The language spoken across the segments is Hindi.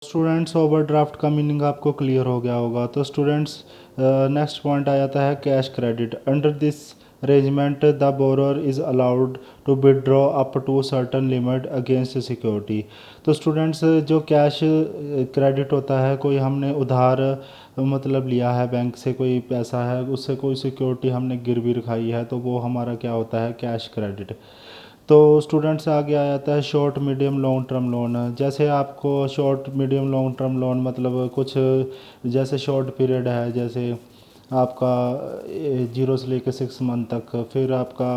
स्टूडेंट्स ओवरड्राफ्ट का मीनिंग आपको क्लियर हो गया होगा। तो स्टूडेंट्स नेक्स्ट पॉइंट आ जाता है cash credit. Under this arrangement the borrower is allowed to withdraw up to certain limit against security. तो स्टूडेंट्स जो कैश क्रेडिट होता है, कोई हमने उधार मतलब लिया है बैंक से, कोई पैसा है, उससे कोई सिक्योरिटी हमने गिरवी रखाई है, तो वो हमारा क्या होता है, कैश क्रेडिट। तो स्टूडेंट्स आगे आ जाता है short medium long term loan. जैसे आपको short medium long term loan मतलब कुछ जैसे शॉर्ट पीरियड है, जैसे आपका 0 से लेकर 6 मंथ तक, फिर आपका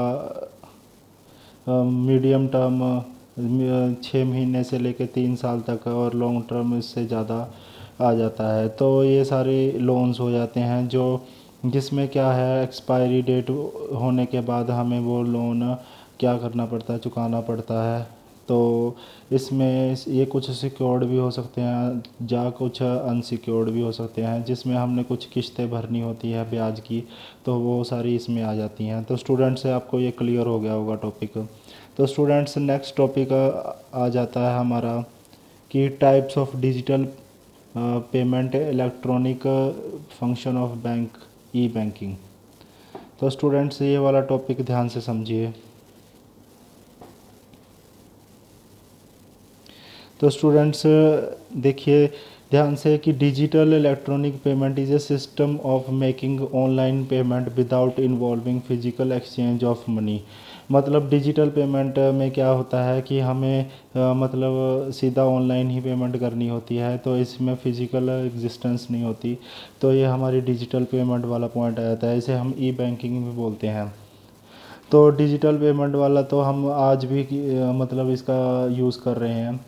मीडियम टर्म 6 महीने से लेकर 3 साल तक, और लॉन्ग टर्म इससे ज़्यादा आ जाता है। तो ये सारे लोन्स हो जाते हैं जो जिसमें क्या है, एक्सपायरी डेट होने के बाद हमें वो लोन क्या करना पड़ता है, चुकाना पड़ता है। तो इसमें ये कुछ सिक्योर्ड भी हो सकते हैं या कुछ अनसिक्योर्ड भी हो सकते हैं, जिसमें हमने कुछ किस्तें भरनी होती है ब्याज की, तो वो सारी इसमें आ जाती हैं। तो स्टूडेंट से आपको ये क्लियर हो गया होगा टॉपिक। तो स्टूडेंट्स नेक्स्ट टॉपिक आ जाता है हमारा कि types of digital payment, electronic function of bank, E banking. तो स्टूडेंट्स ये वाला टॉपिक ध्यान से समझिए। तो स्टूडेंट्स देखिए ध्यान से कि digital electronic payment is a system of making online payment without involving physical exchange of money. मतलब डिजिटल पेमेंट में क्या होता है कि हमें मतलब सीधा ऑनलाइन ही पेमेंट करनी होती है, तो इसमें फ़िज़िकल एग्जिस्टेंस नहीं होती। तो ये हमारी डिजिटल पेमेंट वाला पॉइंट आ जाता है, इसे हम ई बैंकिंग भी बोलते हैं। तो डिजिटल पेमेंट वाला तो हम आज भी मतलब इसका यूज़ कर रहे हैं।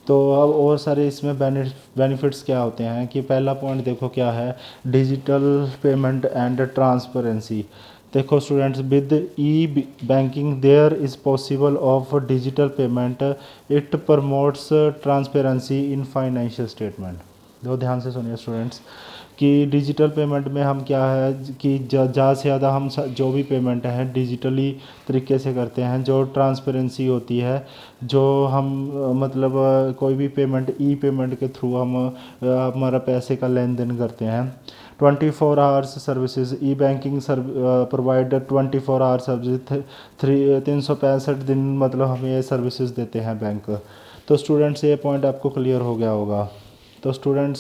तो अब और सारे इसमें बेनिफिट्स क्या होते हैं कि पहला पॉइंट देखो क्या है, डिजिटल पेमेंट एंड ट्रांसपेरेंसी। देखो students, with e banking there is possible of digital payment, it promotes transparency in financial statement. देखो ध्यान से सुनिए स्टूडेंट्स कि डिजिटल पेमेंट में हम क्या है कि ज़्यादा से ज़्यादा हम जो भी पेमेंट है डिजिटली तरीके से करते हैं, जो ट्रांसपेरेंसी होती है, जो हम मतलब कोई भी पेमेंट ई पेमेंट के थ्रू हम हमारा पैसे का लेन देन करते हैं। 24 hours services, e banking provide 24 hour service, 365 दिन मतलब हमें ये सर्विसेज देते हैं बैंक। तो स्टूडेंट्स ये पॉइंट आपको क्लियर हो गया होगा। तो स्टूडेंट्स